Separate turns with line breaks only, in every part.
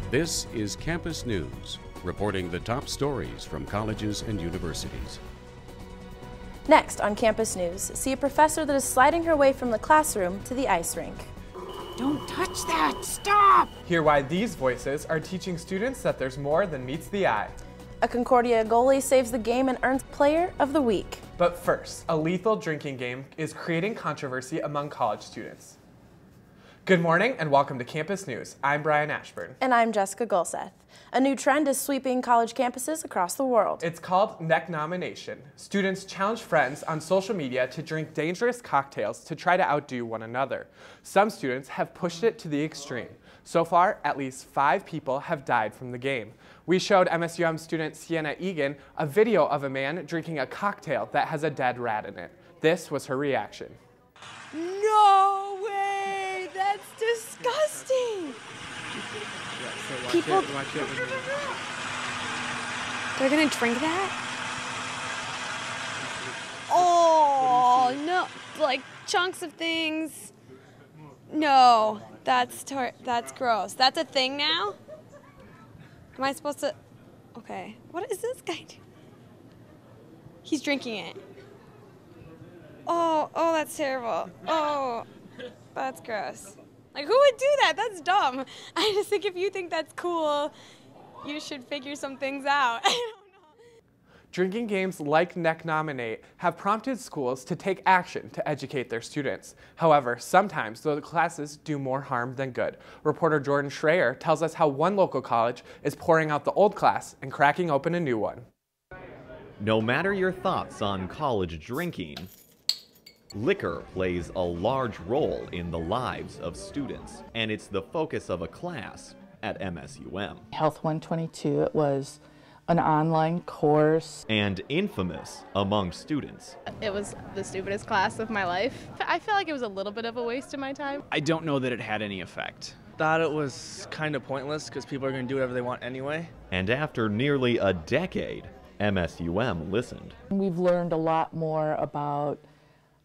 This is Campus News, reporting the top stories from colleges and universities.
Next on Campus News, see a professor that is sliding her way from the classroom to the ice rink.
Don't touch that! Stop!
Hear why these voices are teaching students that there's more than meets the eye.
A Concordia goalie saves the game and earns Player of the Week.
But first, a lethal drinking game is creating controversy among college students. Good morning and welcome to Campus News. I'm Brian Ashburn.
And I'm Jessica Gulseth. A new trend is sweeping college campuses across the world.
It's called neknomination. Students challenge friends on social media to drink dangerous cocktails to try to outdo one another. Some students have pushed it to the extreme. So far, at least 5 people have died from the game. We showed MSUM student Sienna Egan a video of a man drinking a cocktail that has a dead rat in it. This was her reaction.
No way! That's disgusting! People... They're gonna drink that? Oh, no. Like chunks of things. No, that's gross. That's a thing now? Am I supposed to... Okay, what is this guy doing? He's drinking it. Oh, that's terrible. Oh, that's gross. Like, who would do that? That's dumb. I just think if you think that's cool, you should figure some things out. I don't know.
Drinking games like neknominate have prompted schools to take action to educate their students. However, sometimes the classes do more harm than good. Reporter Jordan Schreier tells us how one local college is pouring out the old class and cracking open a new one.
No matter your thoughts on college drinking, liquor plays a large role in the lives of students, and it's the focus of a class at MSUM.
Health 122, it was an online course.
And infamous among students.
It was the stupidest class of my life. I feel like it was a little bit of a waste of my time.
I don't know that it had any effect. Thought it was kind of pointless because people are going to do whatever they want anyway.
And after nearly a decade, MSUM listened.
We've learned a lot more about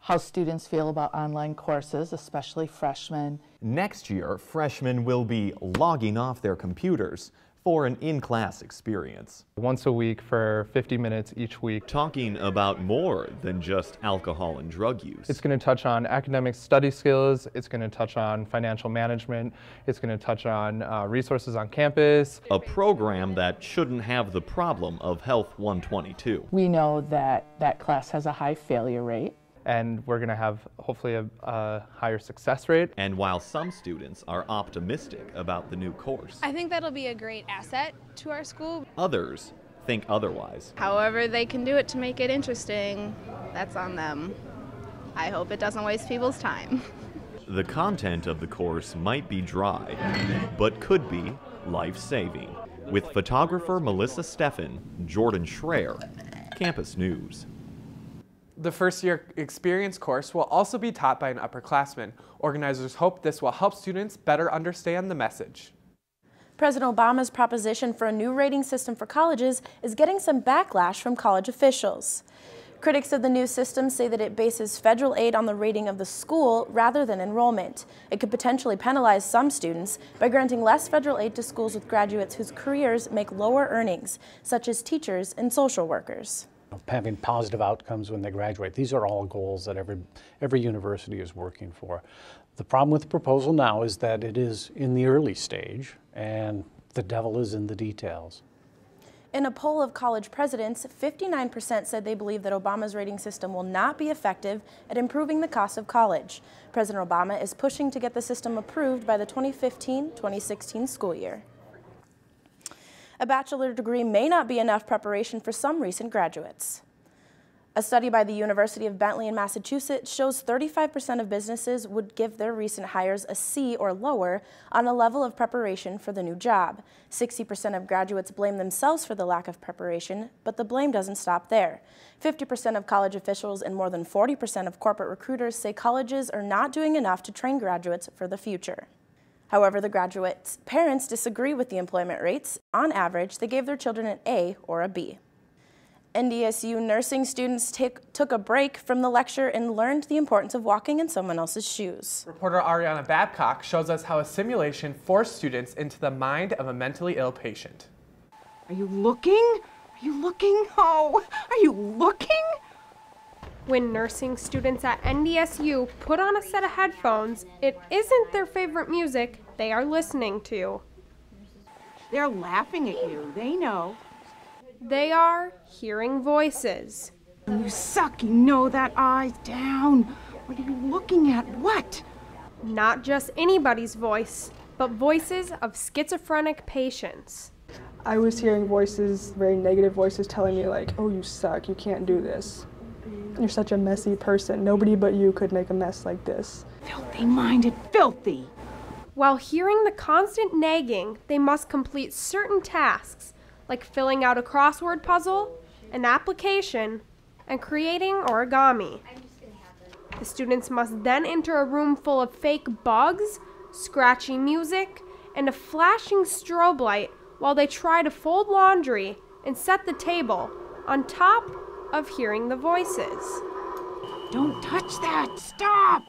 how students feel about online courses, especially freshmen.
Next year, freshmen will be logging off their computers for an in-class experience.
Once a week for 50 minutes each week.
Talking about more than just alcohol and drug use.
It's going to touch on academic study skills, it's going to touch on financial management, it's going to touch on resources on campus.
A program that shouldn't have the problem of Health 122.
We know that that class has a high failure rate.
And we're going to have, hopefully, a higher success rate.
And while some students are optimistic about the new course,
I think that'll be a great asset to our school.
Others think otherwise.
However they can do it to make it interesting, that's on them. I hope it doesn't waste people's time.
The content of the course might be dry, but could be life-saving. With photographer Melissa Steffen, Jordan Schreier, Campus News.
The first-year experience course will also be taught by an upperclassman. Organizers hope this will help students better understand the message.
President Obama's proposition for a new rating system for colleges is getting some backlash from college officials. Critics of the new system say that it bases federal aid on the rating of the school rather than enrollment. It could potentially penalize some students by granting less federal aid to schools with graduates whose careers make lower earnings, such as teachers and social workers.
Having positive outcomes when they graduate. These are all goals that every university is working for. The problem with the proposal now is that it is in the early stage and the devil is in the details.
In a poll of college presidents, 59% said they believe that Obama's rating system will not be effective at improving the cost of college. President Obama is pushing to get the system approved by the 2015-2016 school year. A bachelor degree may not be enough preparation for some recent graduates. A study by the University of Bentley in Massachusetts shows 35% of businesses would give their recent hires a C or lower on a level of preparation for the new job. 60% of graduates blame themselves for the lack of preparation, but the blame doesn't stop there. 50% of college officials and more than 40% of corporate recruiters say colleges are not doing enough to train graduates for the future. However, the graduates' parents disagree with the employment rates. On average, they gave their children an A or a B. NDSU nursing students took a break from the lecture and learned the importance of walking in someone else's shoes.
Reporter Ariana Babcock shows us how a simulation forced students into the mind of a mentally ill patient.
Are you looking? Are you looking? Oh, are you looking?
When nursing students at NDSU put on a set of headphones, it isn't their favorite music they are listening to.
They're laughing at you. They know.
They are hearing voices.
You suck. You know that. Eyes down. What are you looking at? What?
Not just anybody's voice, but voices of schizophrenic patients.
I was hearing voices, very negative voices, telling me like, oh, you suck, you can't do this. You're such a messy person. Nobody but you could make a mess like this.
Filthy-minded, filthy.
While hearing the constant nagging, they must complete certain tasks, like filling out a crossword puzzle, an application, and creating origami. The students must then enter a room full of fake bugs, scratchy music, and a flashing strobe light while they try to fold laundry and set the table on top of hearing the voices.
Don't touch that. Stop.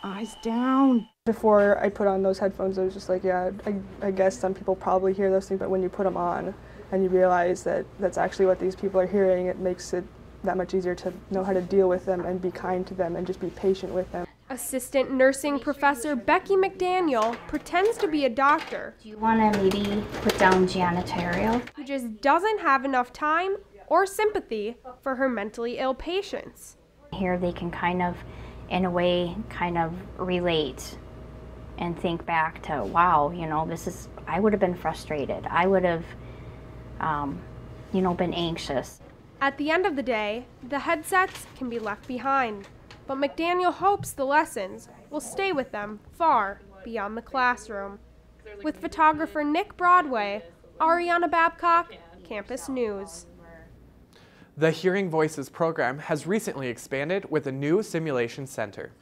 Eyes down.
Before I put on those headphones, I was just like, yeah, I guess some people probably hear those things, but when you put them on and you realize that that's actually what these people are hearing, it makes it that much easier to know how to deal with them and be kind to them and just be patient with them.
Assistant nursing professor Becky McDaniel pretends to be a doctor.
Do you want to maybe put down janitorial?
Who just doesn't have enough time or sympathy for her mentally ill patients.
Here they can kind of, in a way, kind of relate and think back to, wow, you know, I would have been frustrated. I would have, you know, been anxious.
At the end of the day, the headsets can be left behind, but McDaniel hopes the lessons will stay with them far beyond the classroom. With photographer Nick Broadway, Ariana Babcock, Campus News.
The Hearing Voices program has recently expanded with a new simulation center.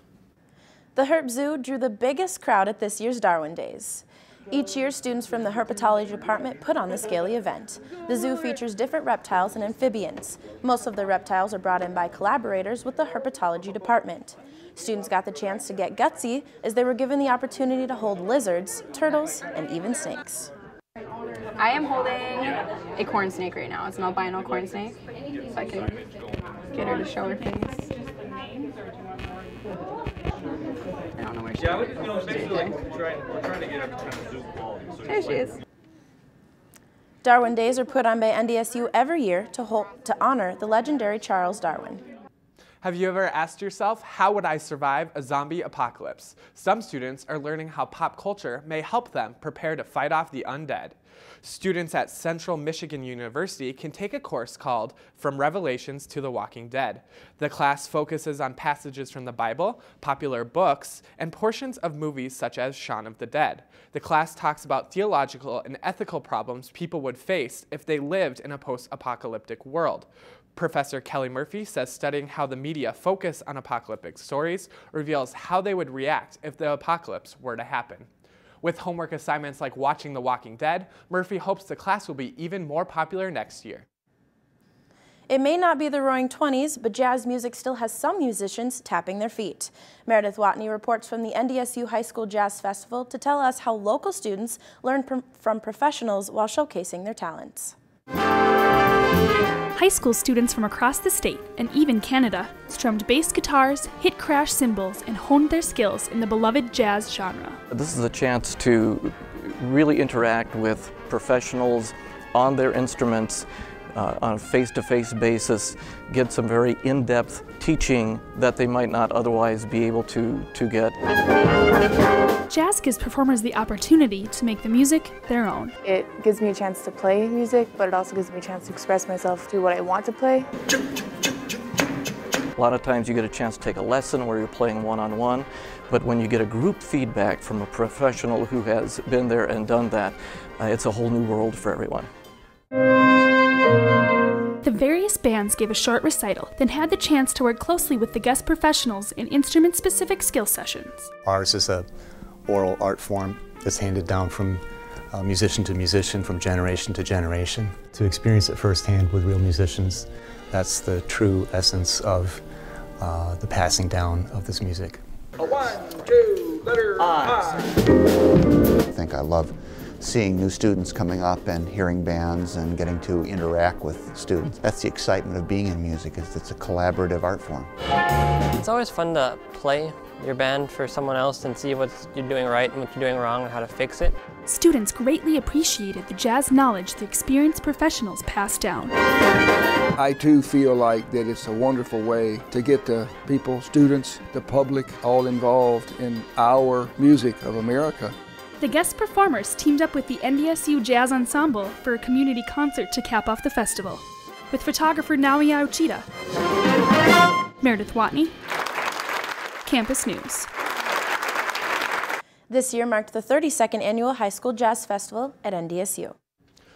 The Herp Zoo drew the biggest crowd at this year's Darwin Days. Each year, students from the herpetology department put on the scaly event. The zoo features different reptiles and amphibians. Most of the reptiles are brought in by collaborators with the herpetology department. Students got the chance to get gutsy as they were given the opportunity to hold lizards, turtles, and even snakes.
I am holding a corn snake right now. It's an albino corn snake, so I can get her to show her face. I don't know where she is.
We're trying to get her to zoom all.
There she is.
Darwin Days are put on by NDSU every year to honor the legendary Charles Darwin.
Have you ever asked yourself, how would I survive a zombie apocalypse? Some students are learning how pop culture may help them prepare to fight off the undead. Students at Central Michigan University can take a course called From Revelations to the Walking Dead. The class focuses on passages from the Bible, popular books, and portions of movies such as Shaun of the Dead. The class talks about theological and ethical problems people would face if they lived in a post-apocalyptic world. Professor Kelly Murphy says studying how the media focus on apocalyptic stories reveals how they would react if the apocalypse were to happen. With homework assignments like watching The Walking Dead, Murphy hopes the class will be even more popular next year.
It may not be the Roaring 20s, but jazz music still has some musicians tapping their feet. Meredith Watney reports from the NDSU High School Jazz Festival to tell us how local students learn from professionals while showcasing their talents.
High school students from across the state, and even Canada, strummed bass guitars, hit crash cymbals, and honed their skills in the beloved jazz genre.
This is a chance to really interact with professionals on their instruments on a face-to-face basis, get some very in-depth teaching that they might not otherwise be able to get.
Jazz gives performers the opportunity to make the music their own.
It gives me a chance to play music, but it also gives me a chance to express myself through what I want to play.
A lot of times you get a chance to take a lesson where you're playing one-on-one, but when you get a group feedback from a professional who has been there and done that, it's a whole new world for everyone.
The various bands gave a short recital, then had the chance to work closely with the guest professionals in instrument-specific skill sessions.
Ours is an oral art form that's handed down from musician to musician, from generation to generation. To experience it firsthand with real musicians That's the true essence of the passing down of this music.
A 1, 2, letter I.
I think I love seeing new students coming up and hearing bands and getting to interact with students. That's the excitement of being in music, is it's a collaborative art form.
It's always fun to play your band for someone else and see what you're doing right and what you're doing wrong and how to fix it.
Students greatly appreciated the jazz knowledge the experienced professionals passed down.
I too feel like that it's a wonderful way to get the people, students, the public, all involved in our music of America.
The guest performers teamed up with the MSU Jazz Ensemble for a community concert to cap off the festival. With photographer Naoya Uchida, Meredith Watney, Campus News.
This year marked the 32nd Annual High School Jazz Festival at NDSU.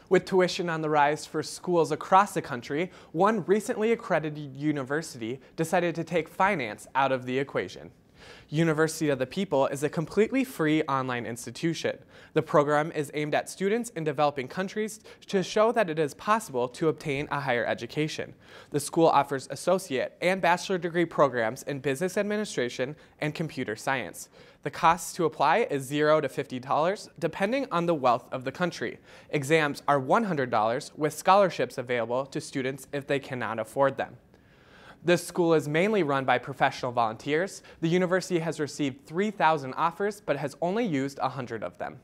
With tuition on the rise for schools across the country, one recently accredited university decided to take finance out of the equation. University of the People is a completely free online institution. The program is aimed at students in developing countries to show that it is possible to obtain a higher education. The school offers associate and bachelor degree programs in business administration and computer science. The cost to apply is $0 to $50, depending on the wealth of the country. Exams are $100, with scholarships available to students if they cannot afford them. This school is mainly run by professional volunteers. The university has received 3,000 offers, but has only used 100 of them.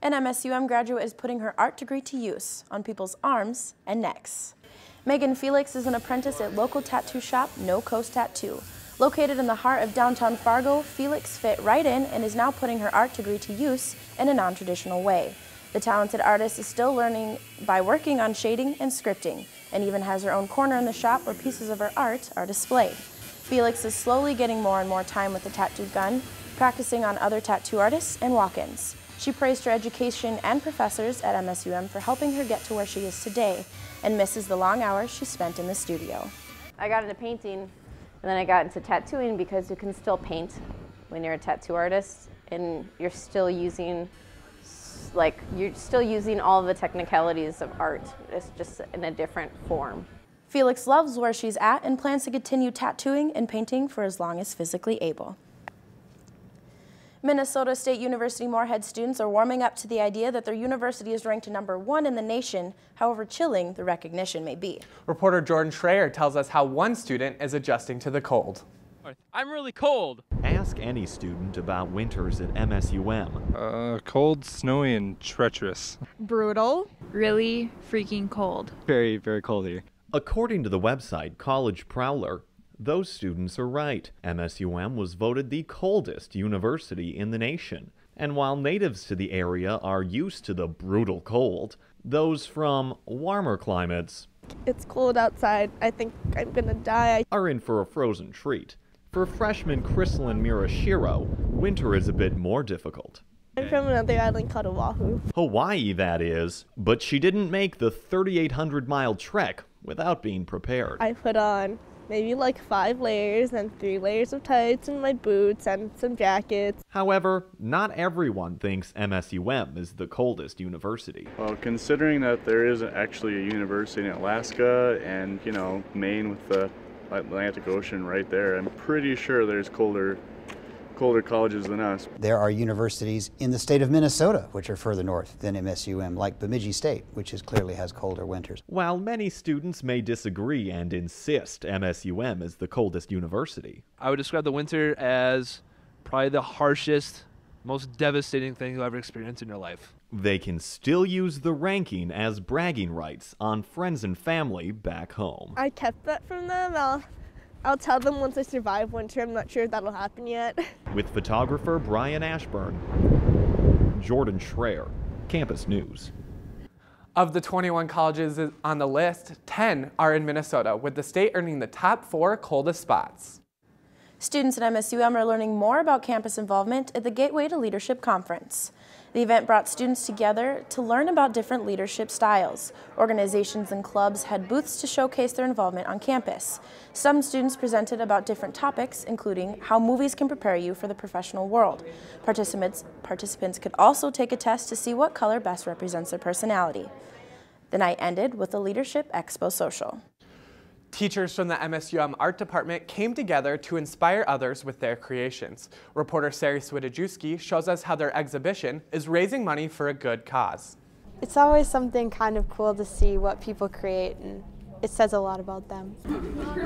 An MSUM graduate is putting her art degree to use on people's arms and necks. Megan Felix is an apprentice at local tattoo shop No Coast Tattoo. Located in the heart of downtown Fargo, Felix fit right in and is now putting her art degree to use in a non-traditional way. The talented artist is still learning by working on shading and scripting, and even has her own corner in the shop where pieces of her art are displayed. Felix is slowly getting more and more time with the tattoo gun, practicing on other tattoo artists and walk-ins. She praised her education and professors at MSUM for helping her get to where she is today, and misses the long hours she spent in the studio.
I got into painting, and then I got into tattooing because you can still paint when you're a tattoo artist, and you're still using all the technicalities of art. It's just in a different form.
Felix loves where she's at and plans to continue tattooing and painting for as long as physically able. Minnesota State University Moorhead students are warming up to the idea that their university is ranked #1 in the nation, however chilling the recognition may be.
Reporter Jordan Schreier tells us how one student is adjusting to the cold.
I'm really cold.
Ask any student about winters at MSUM.
Cold, snowy, and treacherous.
Brutal. Really freaking cold.
Very, very cold here.
According to the website College Prowler, those students are right. MSUM was voted the coldest university in the nation. And while natives to the area are used to the brutal cold, those from warmer climates,
it's cold outside, I think I'm gonna die,
are in for a frozen treat. For freshman Chrysalin Mirashiro, winter is a bit more difficult.
I'm from another island called Oahu.
Hawaii, that is, but she didn't make the 3,800-mile trek without being prepared.
I put on maybe like 5 layers and 3 layers of tights and my boots and some jackets.
However, not everyone thinks MSUM is the coldest university.
Well, considering that there is actually a university in Alaska and, you know, Maine with the Atlantic Ocean right there, I'm pretty sure there's colder colleges than us.
There are universities in the state of Minnesota which are further north than MSUM, like Bemidji State, which clearly has colder winters.
While many students may disagree and insist MSUM is the coldest university,
I would describe the winter as probably the harshest, most devastating thing you'll ever experience in your life.
they can still use the ranking as bragging rights on friends and family back home.
I kept that from them. I'll tell them once I survive winter. I'm not sure if that'll happen yet.
With photographer Brian Ashburn, Jordan Schreier, Campus News.
Of the 21 colleges on the list, 10 are in Minnesota, with the state earning the top 4 coldest spots.
Students at MSUM are learning more about campus involvement at the Gateway to Leadership Conference. The event brought students together to learn about different leadership styles. Organizations and clubs had booths to showcase their involvement on campus. Some students presented about different topics, including how movies can prepare you for the professional world. Participants could also take a test to see what color best represents their personality. The night ended with a Leadership Expo Social.
Teachers from the MSU Art Department came together to inspire others with their creations. Reporter Sahara Desert shows us how their exhibition is raising money for a good cause.
It's always something kind of cool to see what people create, and it says a lot about them.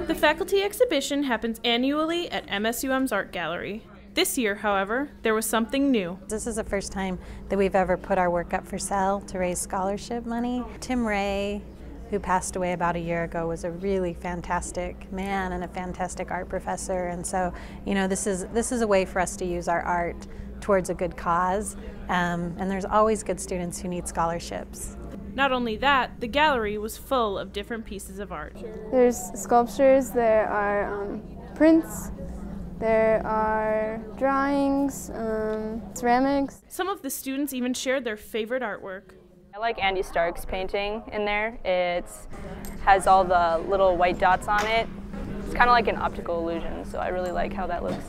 The faculty exhibition happens annually at MSUM's Art Gallery. This year, however, there was something new.
This is the first time that we've ever put our work up for sale to raise scholarship money. Tim Ray, who passed away about a year ago, was a really fantastic man and a fantastic art professor. And so, you know, this is a way for us to use our art towards a good cause. And there's always good students who need scholarships.
Not only that, the gallery was full of different pieces of art.
There's sculptures, there are prints, there are drawings, ceramics.
Some of the students even shared their favorite artwork.
I like Andy Stark's painting in there. It has all the little white dots on it. It's kind of like an optical illusion, so I really like how that looks.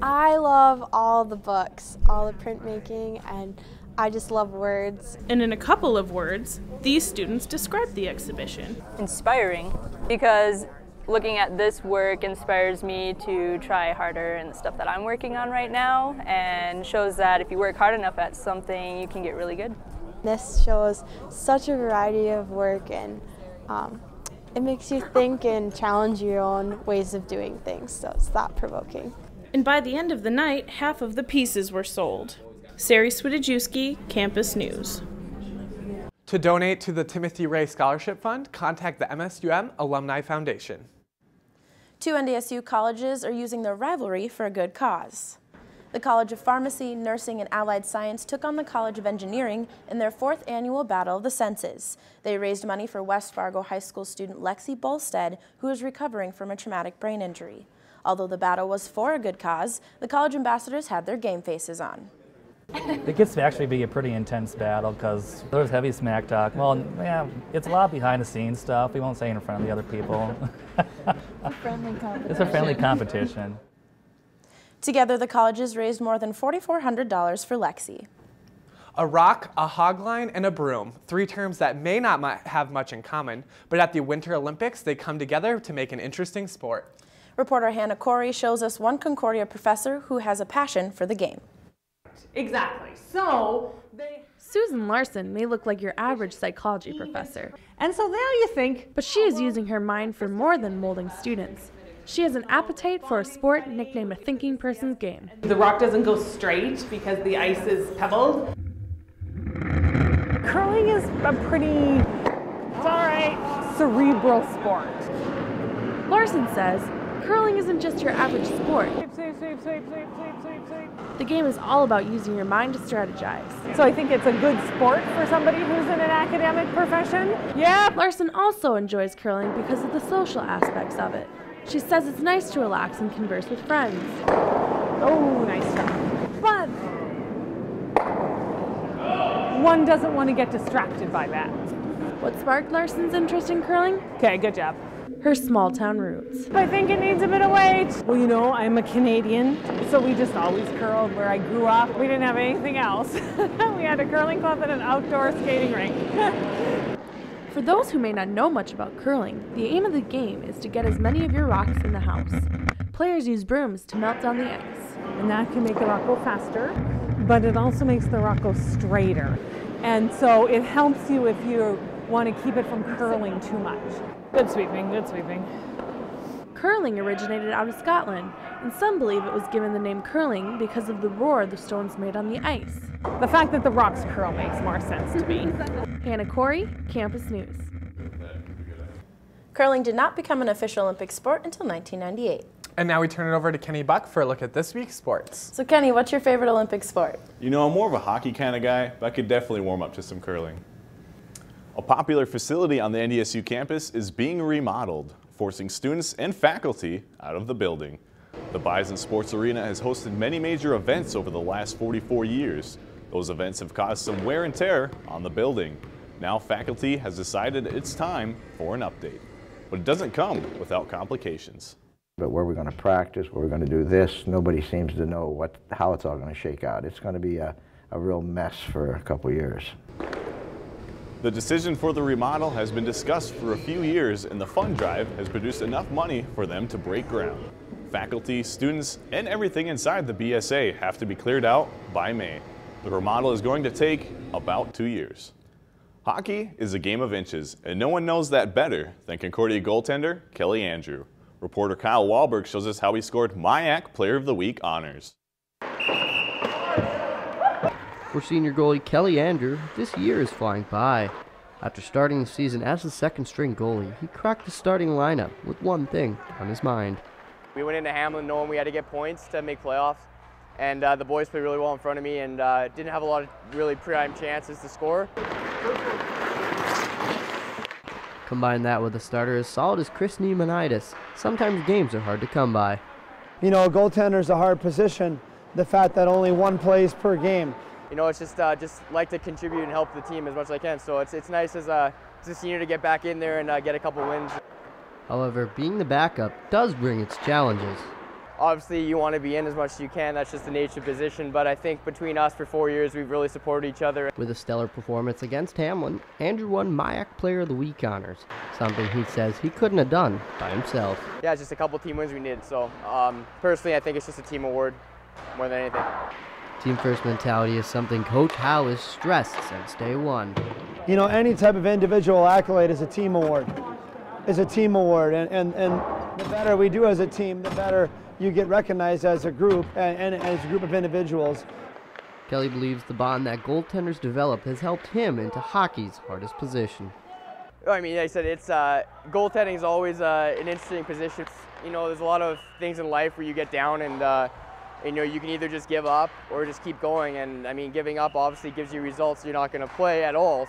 I love all the books, all the printmaking, and I just love words.
And in a couple of words, these students described the exhibition.
Inspiring, because looking at this work inspires me to try harder in the stuff that I'm working on right now, and shows that if you work hard enough at something, you can get really good.
This shows such a variety of work, and it makes you think and challenge your own ways of doing things, so it's thought-provoking.
And by the end of the night, half of the pieces were sold. Sahara Desert, Campus News.
To donate to the Timothy Ray Scholarship Fund, contact the MSUM Alumni Foundation.
2 NDSU colleges are using their rivalry for a good cause. The College of Pharmacy, Nursing, and Allied Science took on the College of Engineering in their 4th annual Battle of the Senses. They raised money for West Fargo High School student Lexi Bolstead, who is recovering from a traumatic brain injury. Although the battle was for a good cause, the college ambassadors had their game faces on.
It gets to actually be a pretty intense battle because there's heavy smack talk. Well, yeah, it's a lot of behind the scenes stuff. We won't say it in front of the other people. It's a friendly competition.
Together, the colleges raised more than $4,400 for Lexi.
A rock, a hogline, and a broom, 3 terms that may not have much in common, but at the Winter Olympics, they come together to make an interesting sport.
Reporter Hannah Corey shows us one Concordia professor who has a passion for the game.
Exactly. So
Susan Larson may look like your average psychology professor.
And so now you think,
but she is using her mind for more than molding students. She has an appetite for a sport nicknamed a thinking person's game.
The rock doesn't go straight because the ice is pebbled. Curling is a pretty, it's all right, cerebral sport.
Larson says, curling isn't just your average sport. The game is all about using your mind to strategize.
So I think it's a good sport for somebody who's in an academic profession. Yeah.
Larson also enjoys curling because of the social aspects of it. She says it's nice to relax and converse with friends.
Oh, nice stuff. But one doesn't want to get distracted by that.
What sparked Larson's interest in curling?
Okay, good job.
Her small town roots.
I think it needs a bit of weight. Well, you know, I'm a Canadian, so we just always curled where I grew up. We didn't have anything else. We had a curling club and an outdoor skating rink.
For those who may not know much about curling, the aim of the game is to get as many of your rocks in the house. Players use brooms to melt down the ice.
And that can make the rock go faster, but it also makes the rock go straighter. And so it helps you if you want to keep it from curling too much. Good sweeping, good sweeping.
Curling originated out of Scotland, and some believe it was given the name curling because of the roar the stones made on the ice.
The fact that the rocks curl makes more sense to me.
Hannah Corey, Campus News.
Curling did not become an official Olympic sport until 1998.
And now we turn it over to Kenny Buck for a look at this week's sports.
So Kenny, what's your favorite Olympic sport?
You know, I'm more of a hockey kind of guy, but I could definitely warm up to some curling. A popular facility on the NDSU campus is being remodeled, forcing students and faculty out of the building. The Bison Sports Arena has hosted many major events over the last 44 years. Those events have caused some wear and tear on the building. Now faculty has decided it's time for an update. But it doesn't come without complications.
But where we're going to practice, where we're going to do this, nobody seems to know how it's all going to shake out. It's going to be a real mess for a couple years.
The decision for the remodel has been discussed for a few years, and the fund drive has produced enough money for them to break ground. Faculty, students, and everything inside the BSA have to be cleared out by May. The remodel is going to take about 2 years. Hockey is a game of inches, and no one knows that better than Concordia goaltender Kelly Andrew. Reporter Kyle Wahlberg shows us how he scored MIAC Player of the Week honors.
For senior goalie Kelly Andrew, this year is flying by. After starting the season as the second-string goalie, he cracked the starting lineup with one thing on his mind.
We went into Hamlin knowing we had to get points to make playoffs, and the boys played really well in front of me and didn't have a lot of really prime chances to score.
Combine that with a starter as solid as Chris Neumanitis. Sometimes games are hard to come by.
You know, a goaltender is a hard position. The fact that only one plays per game.
You know, it's just like to contribute and help the team as much as I can. So it's nice as a senior to get back in there and get a couple wins.
However, being the backup does bring its challenges.
Obviously, you want to be in as much as you can. That's just the nature of the position. But I think between us for 4 years, we've really supported each other.
With a stellar performance against Hamlin, Andrew won MIAC Player of the Week honors, something he says he couldn't have done by himself.
Yeah, it's just a couple team wins we needed. So personally, I think it's just a team award more than anything.
Team first mentality is something Coach Howe has stressed since day one.
You know, any type of individual accolade is a team award. Is a team award, and the better we do as a team, the better you get recognized as a group and as a group of individuals.
Kelly believes the bond that goaltenders develop has helped him into hockey's hardest position.
I mean, like I said, it's goaltending is always an interesting position. You know, there's a lot of things in life where you get down and you know, you can either just give up or just keep going. And I mean, giving up obviously gives you results. You're not going to play at all.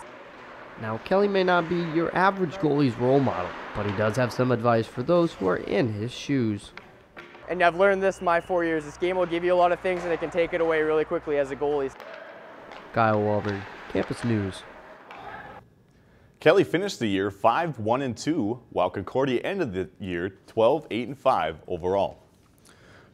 Now, Kelly may not be your average goalie's role model, but he does have some advice for those who are in his shoes.
And I've learned this my 4 years. This game will give you a lot of things and it can take it away really quickly as a goalie.
Kyle Wahlberg, Campus News.
Kelly finished the year 5-1-2, while Concordia ended the year 12-8-5 overall.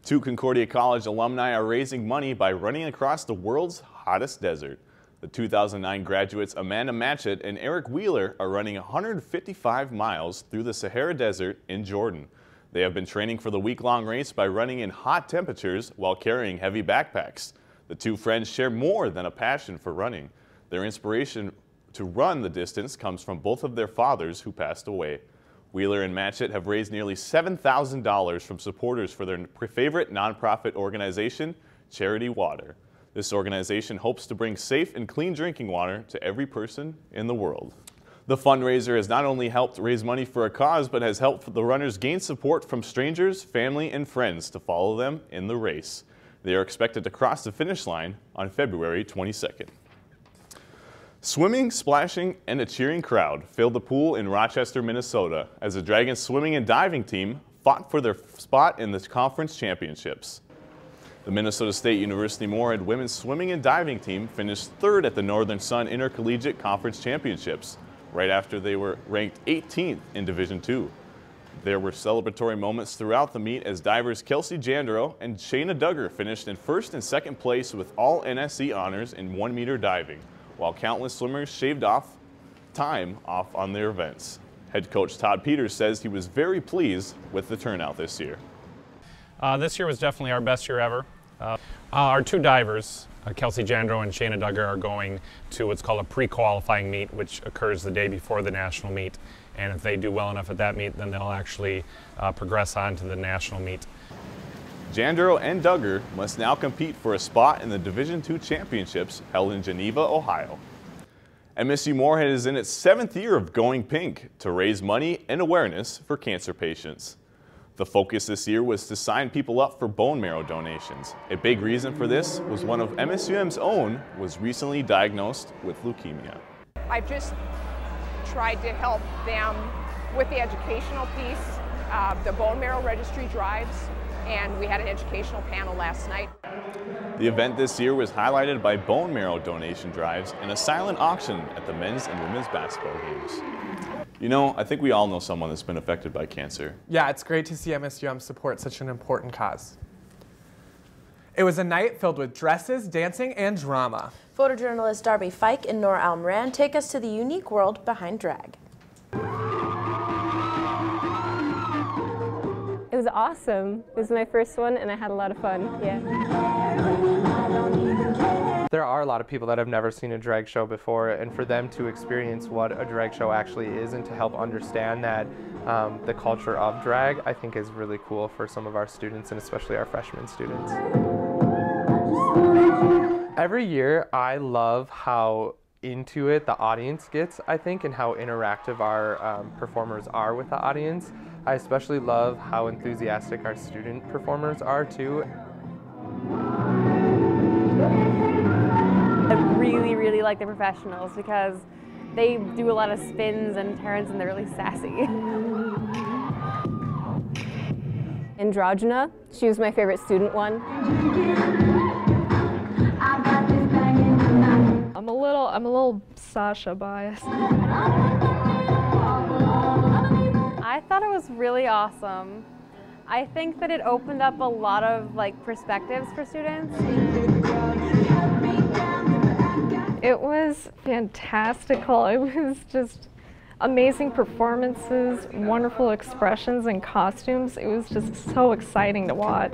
2 Concordia College alumni are raising money by running across the world's hottest desert. The 2009 graduates Amanda Matchett and Eric Wheeler are running 155 miles through the Sahara Desert in Jordan. They have been training for the week-long race by running in hot temperatures while carrying heavy backpacks. The 2 friends share more than a passion for running. Their inspiration to run the distance comes from both of their fathers who passed away. Wheeler and Matchett have raised nearly $7,000 from supporters for their favorite nonprofit organization, Charity Water. This organization hopes to bring safe and clean drinking water to every person in the world. The fundraiser has not only helped raise money for a cause, but has helped the runners gain support from strangers, family, and friends to follow them in the race. They are expected to cross the finish line on February 22nd. Swimming, splashing, and a cheering crowd filled the pool in Rochester, Minnesota, as the Dragons swimming and diving team fought for their spot in the conference championships. The Minnesota State University Moorhead women's swimming and diving team finished 3rd at the Northern Sun Intercollegiate Conference Championships, right after they were ranked 18th in Division II. There were celebratory moments throughout the meet as divers Kelsey Jandro and Shayna Duggar finished in 1st and 2nd place with all NSC honors in 1-meter diving, while countless swimmers shaved time off on their events. Head coach Todd Peters says he was very pleased with the turnout this year.
This year was definitely our best year ever. Our 2 divers, Kelsey Jandro and Shayna Duggar, are going to what's called a pre-qualifying meet, which occurs the day before the national meet. And if they do well enough at that meet, then they'll actually progress on to the national meet.
Jandro and Duggar must now compete for a spot in the Division II championships held in Geneva, Ohio. MSU Moorhead is in its 7th year of Going Pink to raise money and awareness for cancer patients. The focus this year was to sign people up for bone marrow donations. A big reason for this was one of MSUM's own was recently diagnosed with leukemia.
I've just tried to help them with the educational piece, the bone marrow registry drives, and we had an educational panel last night.
The event this year was highlighted by bone marrow donation drives and a silent auction at the men's and women's basketball games. You know, I think we all know someone that's been affected by cancer.
Yeah, it's great to see MSUM support such an important cause. It was a night filled with dresses, dancing, and drama.
Photojournalist Darby Fike and Nora Almoran take us to the unique world behind drag.
It was awesome. It was my first one and I had a lot of fun, yeah.
There are a lot of people that have never seen a drag show before, and for them to experience what a drag show actually is and to help understand that the culture of drag, I think is really cool for some of our students and especially our freshman students. Every year I love how into it the audience gets, I think, and how interactive our performers are with the audience. I especially love how enthusiastic our student performers are too.
I really like the professionals because they do a lot of spins and turns and they're really sassy. Androgyna, she was my favorite student one.
I'm a little Sasha biased.
I thought it was really awesome. I think that it opened up a lot of perspectives for students.
It was fantastical. It was just amazing performances, wonderful expressions and costumes. It was just so exciting to watch.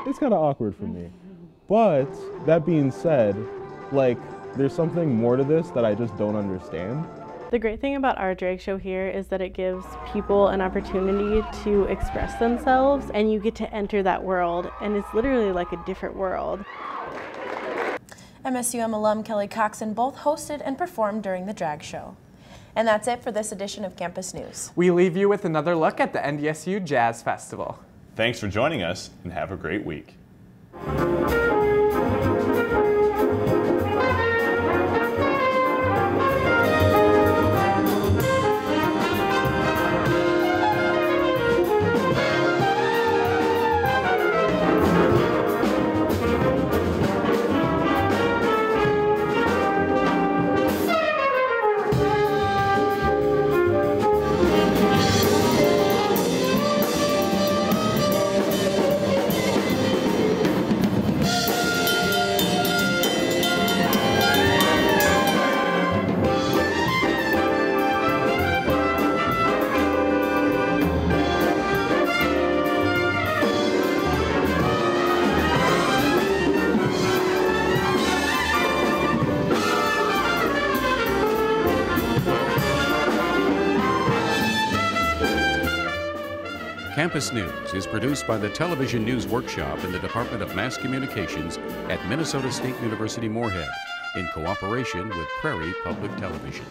It's kind of awkward for me. But that being said, there's something more to this that I just don't understand.
The great thing about our drag show here is that it gives people an opportunity to express themselves, and you get to enter that world, and it's literally like a different world.
MSUM alum Kelly Coxon both hosted and performed during the drag show. And that's it for this edition of Campus News.
We leave you with another look at the NDSU Jazz Festival.
Thanks for joining us and have a great week.
Campus News is produced by the Television News Workshop in the Department of Mass Communications at Minnesota State University Moorhead in cooperation with Prairie Public Television.